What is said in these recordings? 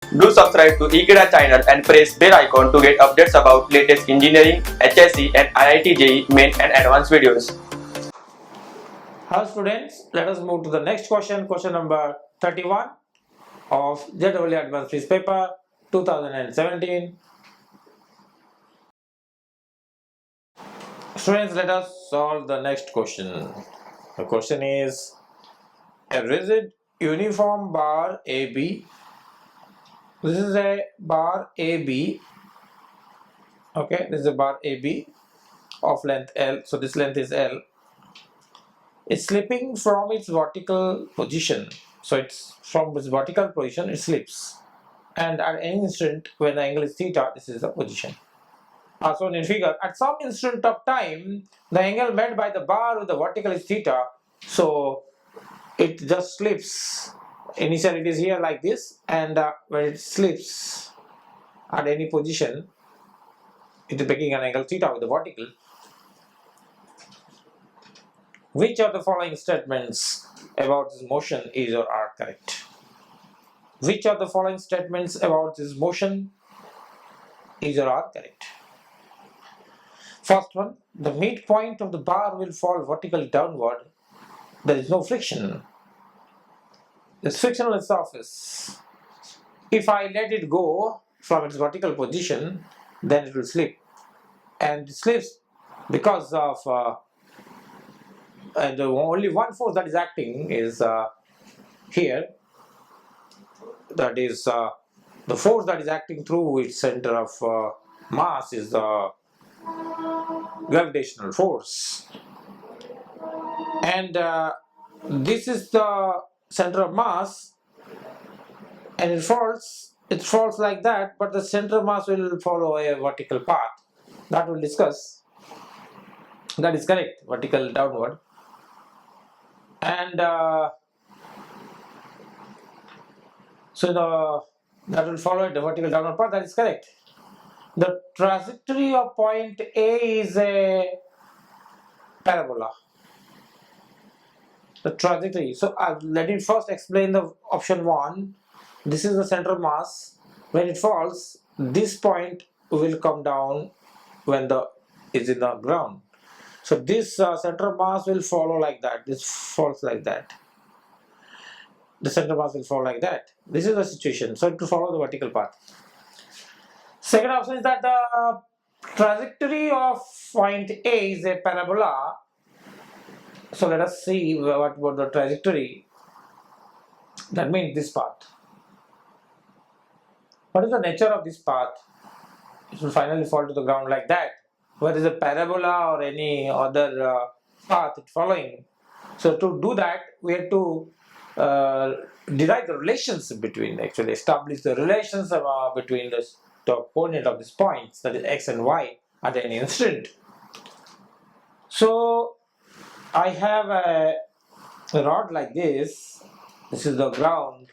Do subscribe to Ekeeda channel and press bell icon to get updates about latest engineering, HSC and IIT JEE main and advanced videos. Hello students, let us move to the next question, question number 31 of JEE Advanced Physics paper 2017. Students, let us solve the next question. The question is, a rigid uniform bar AB. This is a bar AB. Okay, this is a bar AB of length L. So this length is L. It's slipping from its vertical position. So it's from its vertical position, it slips. And at any instant, when the angle is theta, this is the position. As shown in figure, at some instant of time, the angle made by the bar with the vertical is theta. So it just slips. Initially it is here like this, and when it slips at any position, it is making an angle theta with the vertical. Which of the following statements about this motion is or are correct? Which of the following statements about this motion is or are correct? First one, the midpoint of the bar will fall vertically downward. There is no friction. It's frictionless surface. If I let it go from its vertical position, then it will slip. And it slips because of and only one force that is acting is here. That is the force that is acting through its center of mass is the gravitational force. And this is the center of mass, and it falls like that, but the center of mass will follow a vertical path. That we'll discuss. That is correct, vertical downward. And that will follow the vertical downward path, that is correct. The trajectory of point A is a parabola. The trajectory. So let me first explain the option 1. This is the center of mass. When it falls, this point will come down when is in the ground. So this center of mass will follow like that. This falls like that. The center of mass will fall like that. This is the situation. So to follow the vertical path. Second option is that the trajectory of point A is a parabola. So let us see what about the trajectory. That means this path. What is the nature of this path? It will finally fall to the ground like that. Whether it is a parabola or any other path it's following. So to do that, we have to derive the relations between, actually establish the relations between the coordinate of these points, that is x and y, at any instant. So I have a rod like this. This is the ground.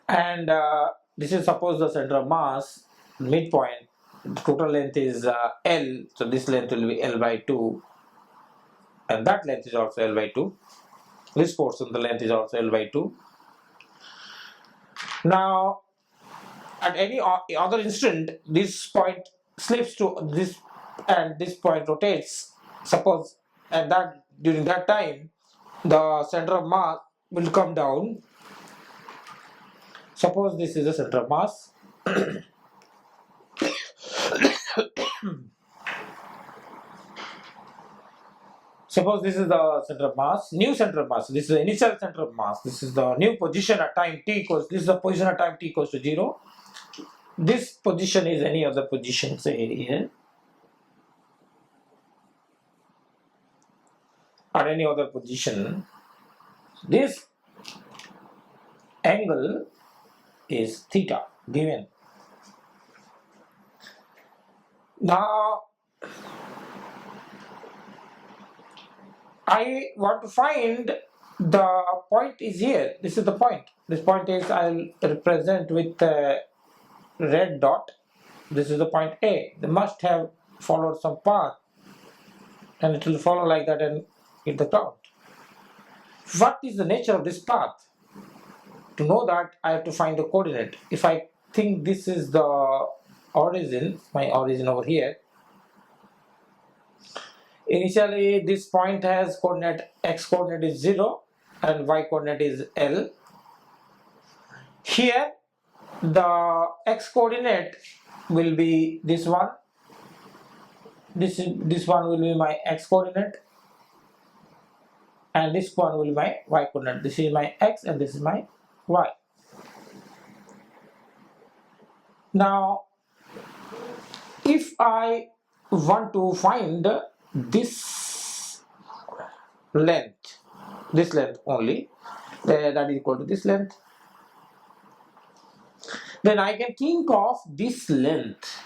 And this is suppose the center of mass, midpoint. The total length is L, so this length will be L by 2, and that length is also L by 2. This portion, the length is also L by 2. Now, at any other instant, this point slips to this, and this point rotates. Suppose, and that during that time, the center of mass will come down. Suppose this is the center of mass. Suppose this is the center of mass, new center of mass. This is the initial center of mass. This is the new position at time t equals. This is the position at time t equals to 0. This position is any other position, say here, at any other position. This angle is theta given. Now I want to find the point is here. This is the point. This point is, I'll represent with a red dot. This is the point A. They must have followed some path, and it will follow like that and hit the ground. what is the nature of this path? To know that, I have to find the coordinate. If I think this is the origin, my origin over here, initially this point has coordinate, x coordinate is 0 and y coordinate is L. Here the x coordinate will be this one, this one will be my x coordinate, and this one will be my y coordinate. This is my x and this is my y. Now if I want to find this length only, that is equal to this length, then I can think of this length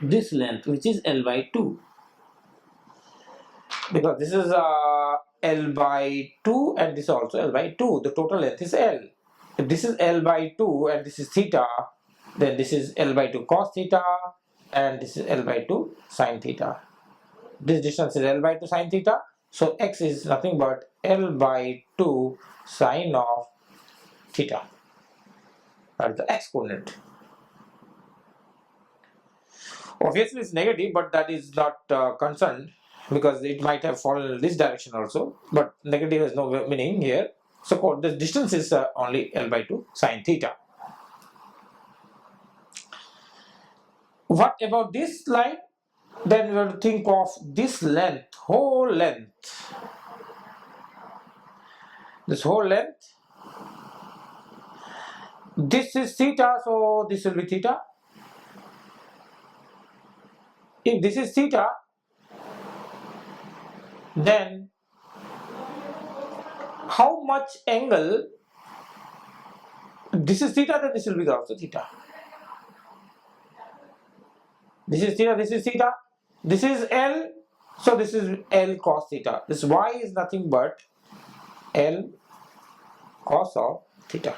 which is L by 2, because this is L by 2 and this is also L by 2. The total length is L. If this is L by 2 and this is theta, then this is L by 2 cos theta and this is L by 2 sin theta. This distance is L by 2 sin theta, so x is nothing but L by 2 sine of theta. That is the x coordinate. Obviously it's negative, but that is not concerned, because it might have fallen in this direction also, but negative has no meaning here. So the distance is only L by 2 sine theta. What about this line? Then we will think of this length, whole length. This whole length. This is theta, so this will be theta. If this is theta, then how much angle? This is theta, then this will be also theta. This is theta, this is theta. This is L, so this is L cos theta. This y is nothing but L cos of theta.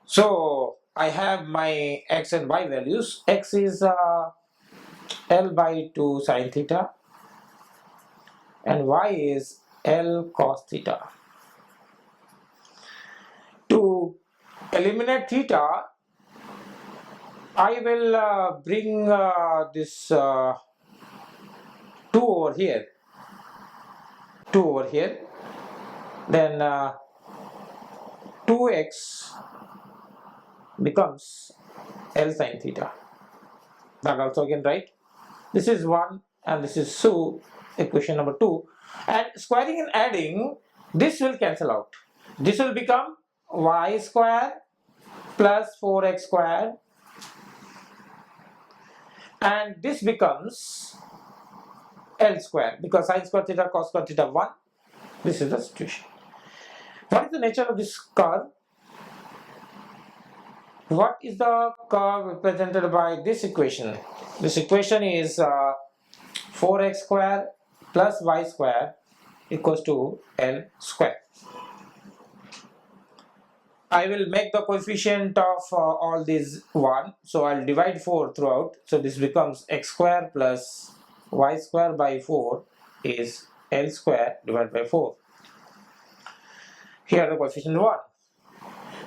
So I have my x and y values. X is L by 2 sin theta and y is L cos theta. To eliminate theta, I will bring this 2 over here, then 2x becomes L sin theta. That also again right. This is 1 and this is 2, equation number 2, and squaring and adding, this will cancel out. This will become y square plus 4x square, and this becomes L square, because sin square theta cos square theta 1. This is the situation. What is the nature of this curve? What is the curve represented by this equation? This equation is 4x square plus y square equals to L square. I will make the coefficient of all these 1, so I'll divide 4 throughout, so this becomes x square plus y square by 4 is L square divided by 4. Here the coefficient 1.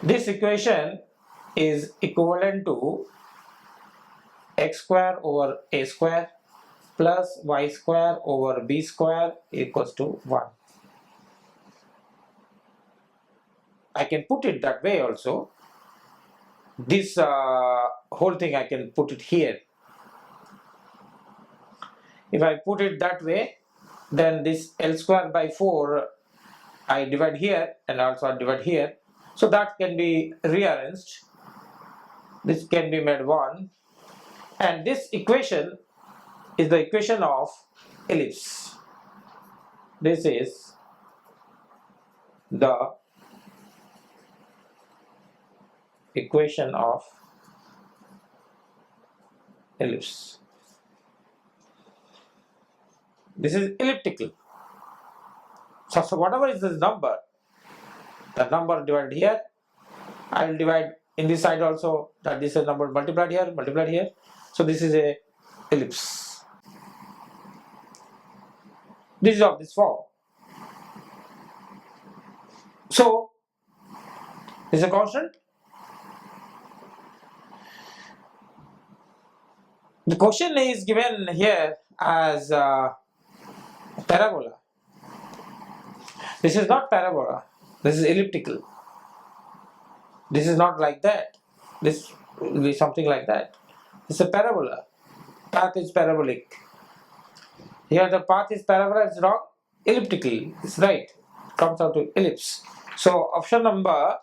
This equation is equivalent to x square over a square plus y square over b square equals to 1. I can put it that way also. This whole thing I can put it here. If I put it that way, then this L square by 4 I divide here and also I divide here. So that can be rearranged. This can be made 1. And this equation is the equation of ellipse. This is the equation of ellipse. This is elliptical. So whatever is this number, the number divided here, I will divide in this side also, that this is number multiplied here. So this is a ellipse. This is of this form. So is a constant. The question is given here as parabola. This is not parabola. This is elliptical. This is not like that. This will be something like that. It's a parabola. Path is parabolic. Here the path is parabola, it's wrong. Elliptical, it's right. Comes out to ellipse. So option number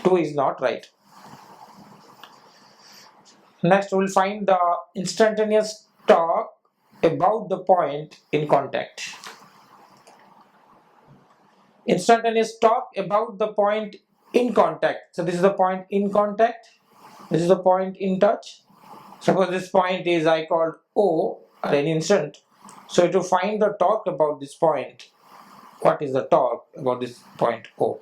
2 is not right. Next, we will find the instantaneous torque about the point in contact. Instantaneous torque about the point in contact. So this is the point in contact. This is the point in touch. Suppose this point is I called O at an instant. So to find the torque about this point, what is the torque about this point O?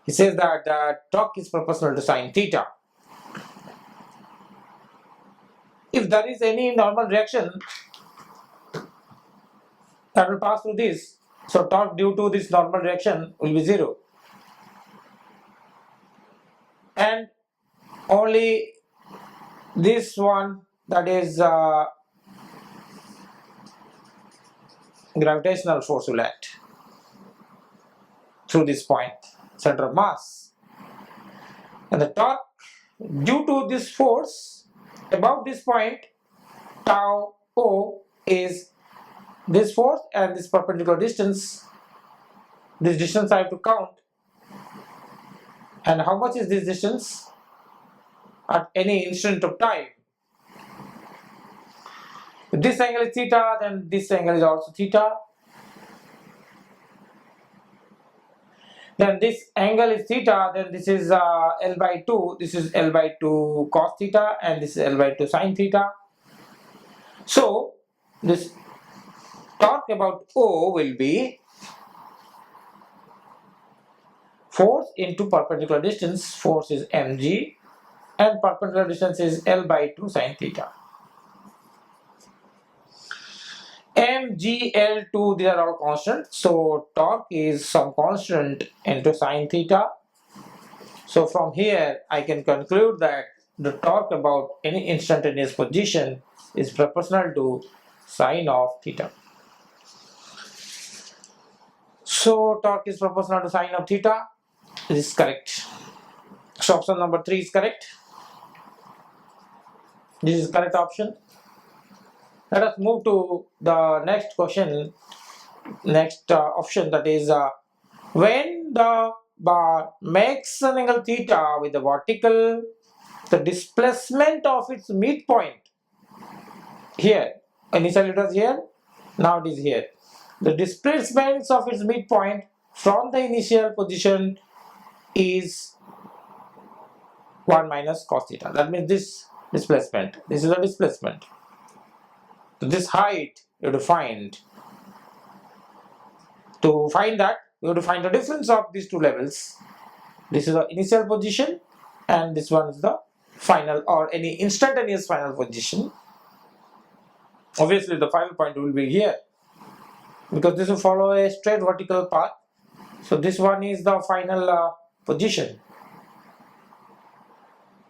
He says that the torque is proportional to sine theta. If there is any normal reaction that will pass through this, so torque due to this normal reaction will be 0. And only this one, that is gravitational force, will act through this point, center of mass. And the torque due to this force about this point, tau O, is this force and this perpendicular distance. This distance I have to count. And how much is this distance at any instant of time? If this angle is theta, then this angle is also theta. Then this angle is theta, then this is L by 2, this is L by 2 cos theta, and this is L by 2 sin theta. So this torque about O will be force into perpendicular distance. Force is mg and perpendicular distance is L by 2 sin theta. mg, L2, these are all constant. So torque is some constant into sin theta. So from here I can conclude that the torque about any instantaneous position is proportional to sine of theta. So torque is proportional to sine of theta. This is correct. So option number 3 is correct. This is correct option. Let us move to the next question, next option, that is when the bar makes an angle theta with the vertical, the displacement of its midpoint, here, initially it was here, now it is here. The displacement of its midpoint from the initial position is 1 minus cos theta. That means this displacement, this is the displacement. So this height you have to find. To find that, you have to find the difference of these two levels. This is the initial position and this one is the final or any instantaneous final position. Obviously the final point will be here because this will follow a straight vertical path. So this one is the final position.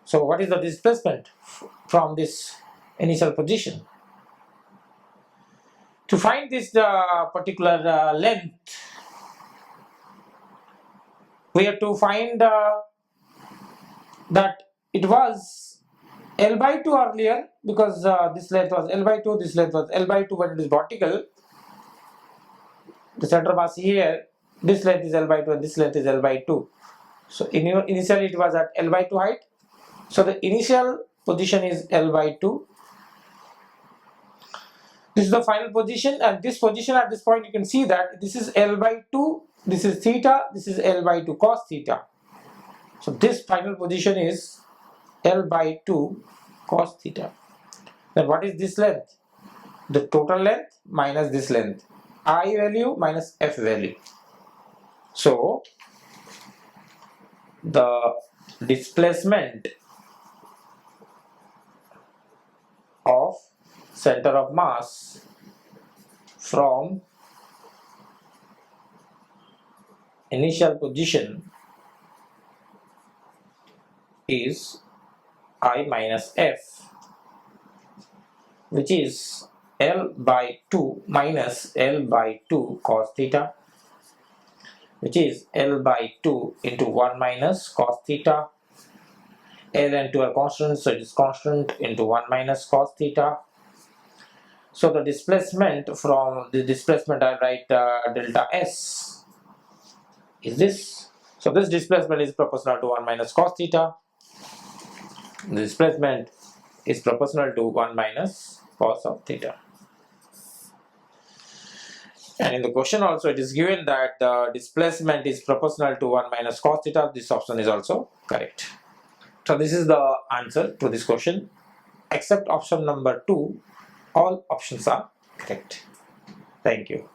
So what is the displacement from this initial position? To find this particular length, we have to find that it was L by 2 earlier because this length was L by 2, this length was L by 2 when it is vertical. The center mass here, this length is L by 2 and this length is L by 2. So initially it was at L by 2 height. So the initial position is L by 2. This is the final position, and this position at this point you can see that this is L by 2, this is theta, this is L by 2 cos theta. So this final position is L by 2 cos theta. Then what is this length? The total length minus this length. I value minus F value. So the displacement of center of mass from initial position is I minus f, which is L by 2 minus L by 2 cos theta, which is L by 2 into 1 minus cos theta. L and 2 are constants, so it is constant into 1 minus cos theta. So the displacement from the displacement, I write delta S is this. So this displacement is proportional to 1 minus cos theta. The displacement is proportional to 1 minus cos of theta. And in the question also it is given that the displacement is proportional to 1 minus cos theta. This option is also correct. So this is the answer to this question. Except option number 2, all options are correct. Thank you.